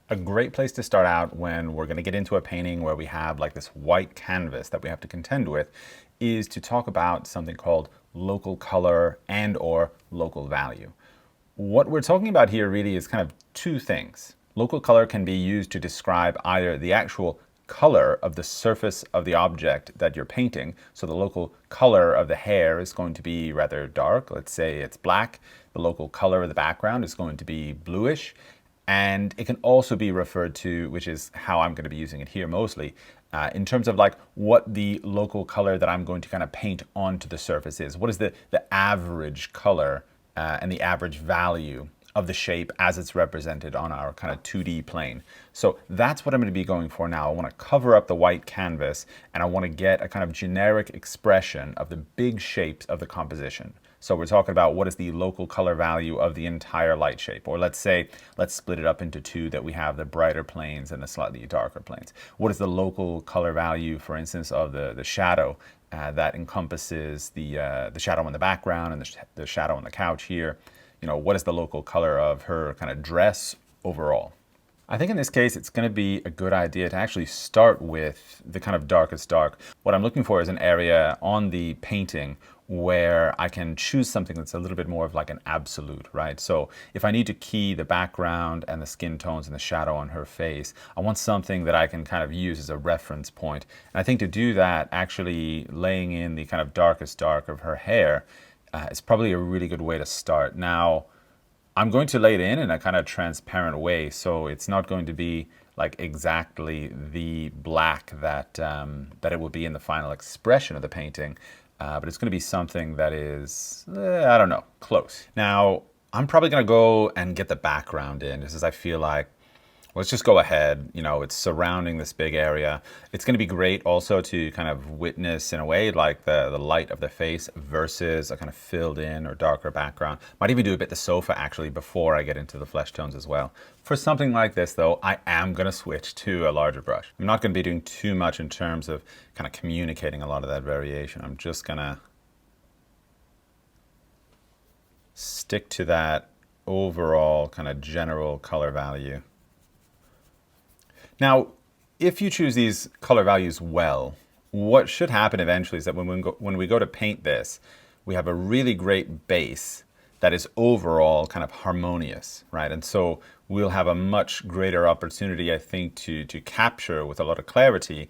A great place to start out when we're going to get into a painting where we have like this white canvas that we have to contend with is to talk about something called local color and or local value. What we're talking about here really is kind of two things. Local color can be used to describe either the actual color of the surface of the object that you're painting. So the local color of the hair is going to be rather dark. Let's say it's black. The local color of the background is going to be bluish. And it can also be referred to, which is how I'm going to be using it here mostly, in terms of like what the local color that I'm going to kind of paint onto the surface is. What is the average color and the average value of the shape as it's represented on our kind of 2D plane. So that's what I'm going to be going for now. I want to cover up the white canvas and I want to get a kind of generic expression of the big shapes of the composition. So we're talking about what is the local color value of the entire light shape. Or let's say, let's split it up into two, that we have the brighter planes and the slightly darker planes. What is the local color value, for instance, of the shadow that encompasses the shadow on the background and the shadow on the couch here? You know, what is the local color of her kind of dress overall? I think in this case, it's going to be a good idea to actually start with the kind of darkest dark. What I'm looking for is an area on the painting where I can choose something that's a little bit more of like an absolute, right? So if I need to key the background and the skin tones and the shadow on her face, I want something that I can kind of use as a reference point. And I think to do that, actually laying in the kind of darkest dark of her hair is probably a really good way to start. Now, I'm going to lay it in a kind of transparent way, so it's not going to be like exactly the black that that it will be in the final expression of the painting, but it's going to be something that is, I don't know, close. Now, I'm probably going to go and get the background in, just as I feel like, let's just go ahead. You know, it's surrounding this big area. It's going to be great also to kind of witness in a way like the light of the face versus a kind of filled in or darker background. Might even do a bit the sofa actually before I get into the flesh tones as well. For something like this though, I am going to switch to a larger brush. I'm not going to be doing too much in terms of kind of communicating a lot of that variation. I'm just going to stick to that overall kind of general color value. Now, if you choose these color values well, what should happen eventually is that when we go to paint this, we have a really great base that is overall kind of harmonious, right? And so we'll have a much greater opportunity, I think, to capture with a lot of clarity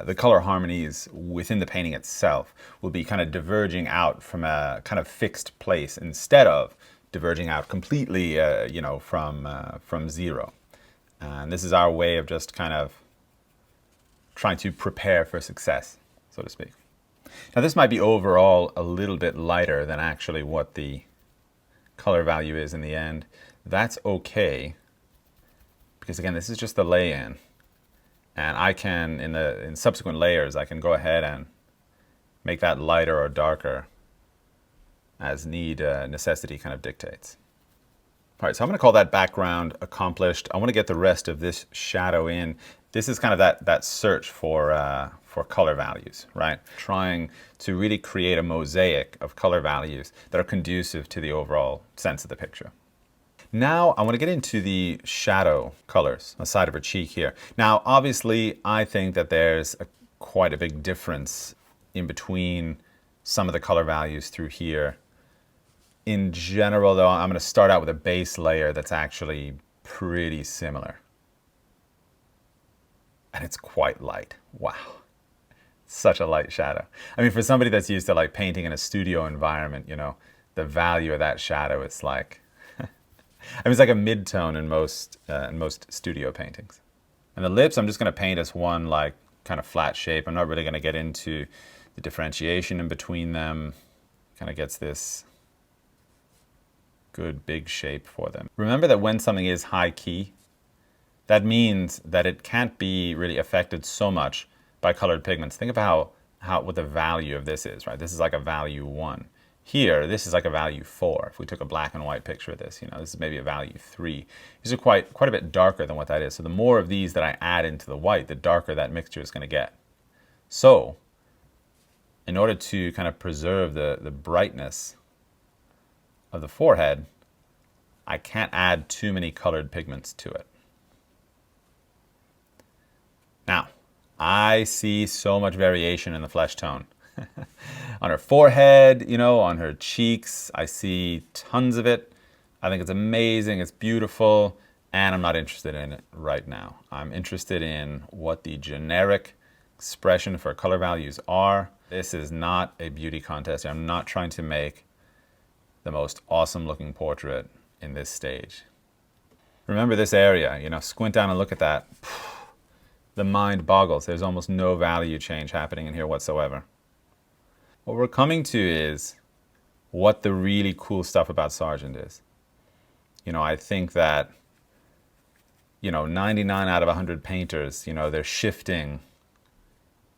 the color harmonies within the painting itself. Will be kind of diverging out from a kind of fixed place instead of diverging out completely, you know, from zero. And this is our way of just kind of trying to prepare for success, so to speak. Now this might be overall a little bit lighter than actually what the color value is in the end. That's okay, because again, this is just the lay-in. And I can, in subsequent layers, I can go ahead and make that lighter or darker as necessity kind of dictates. All right, so I'm going to call that background accomplished. I want to get the rest of this shadow in. This is kind of that search for color values, right? Trying to really create a mosaic of color values that are conducive to the overall sense of the picture. Now I want to get into the shadow colors on the side of her cheek here. Now, obviously, I think that there's quite a big difference in between some of the color values through here. In general, though, I'm going to start out with a base layer that's actually pretty similar. And it's quite light. Wow. Such a light shadow. I mean, for somebody that's used to like painting in a studio environment, you know, the value of that shadow, it's like, I mean, it's like a mid-tone in most studio paintings. And the lips, I'm just going to paint as one like kind of flat shape. I'm not really going to get into the differentiation in between them. Kind of gets this good big shape for them. Remember that when something is high key, that means that it can't be really affected so much by colored pigments. Think of what the value of this is, right? This is like a value 1. Here, this is like a value 4. If we took a black and white picture of this, you know, this is maybe a value 3. These are quite a bit darker than what that is. So the more of these that I add into the white, the darker that mixture is going to get. So, in order to kind of preserve the brightness of the forehead, I can't add too many colored pigments to it. I see so much variation in the flesh tone. On her forehead, you know, on her cheeks, I see tons of it. I think it's amazing, it's beautiful, and I'm not interested in it right now. I'm interested in what the generic expression for color values are. This is not a beauty contest. I'm not trying to make the most awesome looking portrait in this stage. Remember this area, you know, squint down and look at that. The mind boggles. There's almost no value change happening in here whatsoever. What we're coming to is what the really cool stuff about Sargent is. You know, I think that, you know, 99 out of 100 painters, you know, they're shifting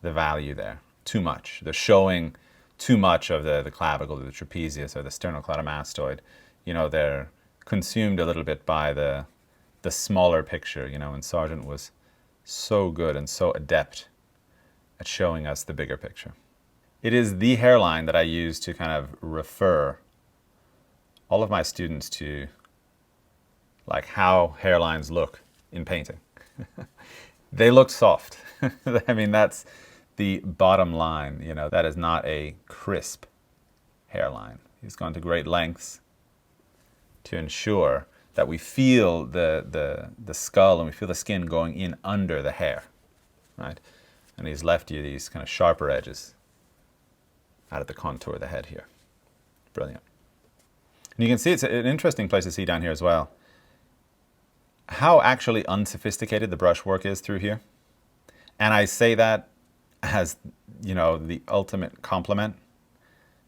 the value there too much. They're showing too much of the clavicle, or the trapezius, or the sternocleidomastoid. You know, they're consumed a little bit by the smaller picture, you know, and Sargent was so good and so adept at showing us the bigger picture. It is the hairline that I use to kind of refer all of my students to, like, how hairlines look in painting. They look soft. I mean, that's the bottom line, you know. That is not a crisp hairline. He's gone to great lengths to ensure that we feel the skull and we feel the skin going in under the hair, right? And he's left you these kind of sharper edges out of the contour of the head here. Brilliant. And you can see it's an interesting place to see down here as well, how actually unsophisticated the brushwork is through here. And I say that as, you know, the ultimate compliment,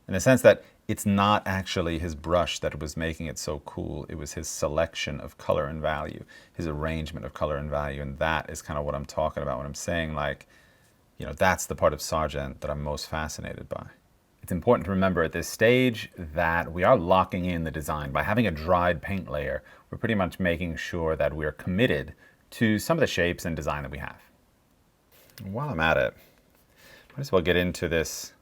in the sense that it's not actually his brush that was making it so cool. It was his selection of color and value, his arrangement of color and value. And that is kind of what I'm talking about when I'm saying, like, you know, that's the part of Sargent that I'm most fascinated by. It's important to remember at this stage that we are locking in the design. By having a dried paint layer, we're pretty much making sure that we're committed to some of the shapes and design that we have. And while I'm at it, might as well get into this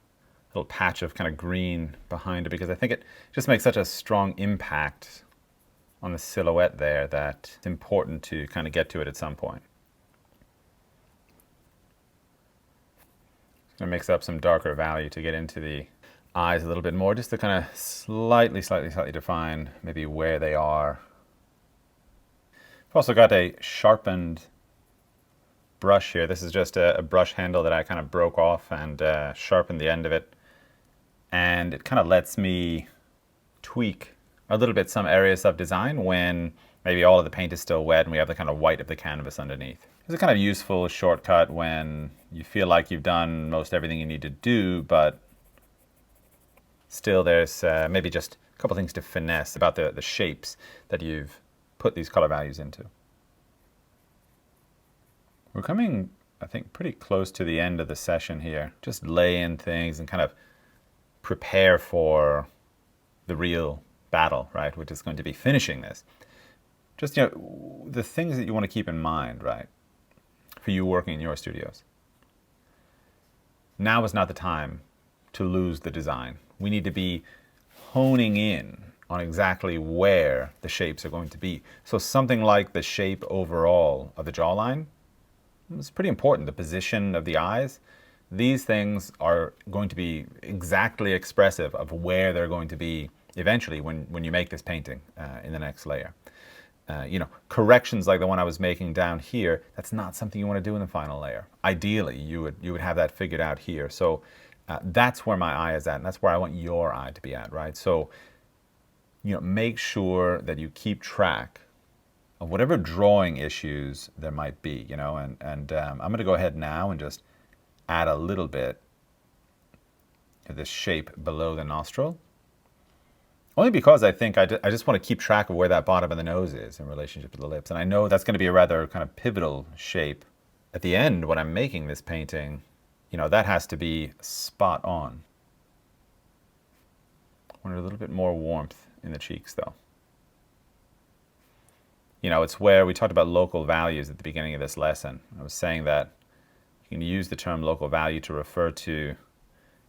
little patch of kind of green behind it, because I think it just makes such a strong impact on the silhouette there that it's important to kind of get to it at some point. Just going to mix up some darker value to get into the eyes a little bit more, just to kind of slightly define maybe where they are. I've also got a sharpened brush here. This is just a brush handle that I kind of broke off and sharpened the end of it. And it kind of lets me tweak a little bit some areas of design when maybe all of the paint is still wet and we have the kind of white of the canvas underneath. It's a kind of useful shortcut when you feel like you've done most everything you need to do, but still there's maybe just a couple things to finesse about the shapes that you've put these color values into. We're coming, I think, pretty close to the end of the session here. Just lay in things and kind of prepare for the real battle, right, which is going to be finishing this. Just, you know, the things that you want to keep in mind, right, for you working in your studios. Now is not the time to lose the design. We need to be honing in on exactly where the shapes are going to be. So something like the shape overall of the jawline, it's pretty important. The position of the eyes, these things are going to be exactly expressive of where they're going to be eventually when you make this painting in the next layer. You know, corrections like the one I was making down here, that's not something you want to do in the final layer. Ideally, you would have that figured out here. So that's where my eye is at, and that's where I want your eye to be at, right? So, you know, make sure that you keep track of whatever drawing issues there might be, you know, and I'm going to go ahead now and just add a little bit of this shape below the nostril. Only because I think I just want to keep track of where that bottom of the nose is in relationship to the lips. And I know that's going to be a rather kind of pivotal shape. At the end, when I'm making this painting, you know, that has to be spot on. I want a little bit more warmth in the cheeks, though. You know, it's where we talked about local values at the beginning of this lesson. I was saying that you can use the term local value to refer to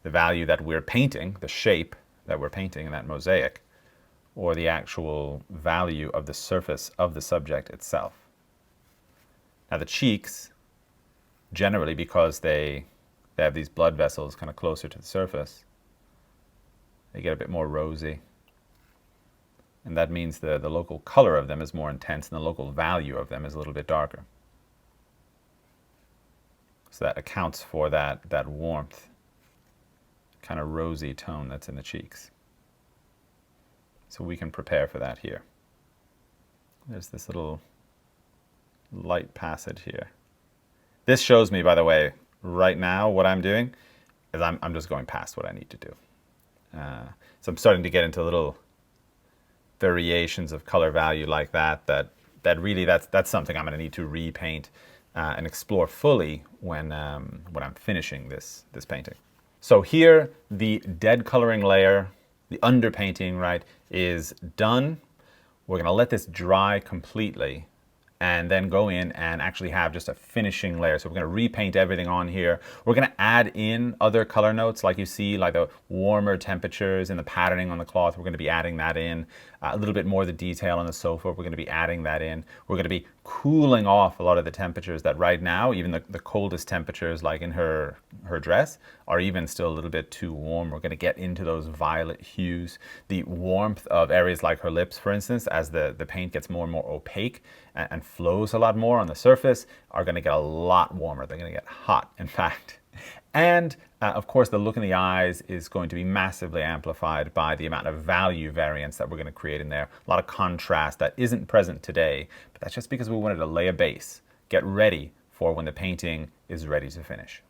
the value that we're painting, the shape that we're painting in that mosaic, or the actual value of the surface of the subject itself. Now the cheeks, generally because they have these blood vessels kind of closer to the surface, they get a bit more rosy. And that means the local color of them is more intense and the local value of them is a little bit darker. So that accounts for that warmth, kind of rosy tone that's in the cheeks. So we can prepare for that here. There's this little light passage here. This shows me, by the way, right now what I'm doing is I'm just going past what I need to do. So I'm starting to get into little variations of color value like that really that's something I'm going to need to repaint and explore fully when I'm finishing this painting. So here the dead coloring layer, the underpainting, right, is done. We're going to let this dry completely and then go in and actually have just a finishing layer. So we're going to repaint everything on here. We're going to add in other color notes like you see, like the warmer temperatures and the patterning on the cloth. We're going to be adding that in. A little bit more of the detail on the sofa, we're going to be adding that in. We're going to be cooling off a lot of the temperatures that right now, even the coldest temperatures like in her dress, are even still a little bit too warm. We're going to get into those violet hues. The warmth of areas like her lips, for instance, as the paint gets more and more opaque and flows a lot more on the surface, are going to get a lot warmer. They're going to get hot, in fact. And of course, the look in the eyes is going to be massively amplified by the amount of value variance that we're going to create in there. A lot of contrast that isn't present today, but that's just because we wanted to lay a base, get ready for when the painting is ready to finish.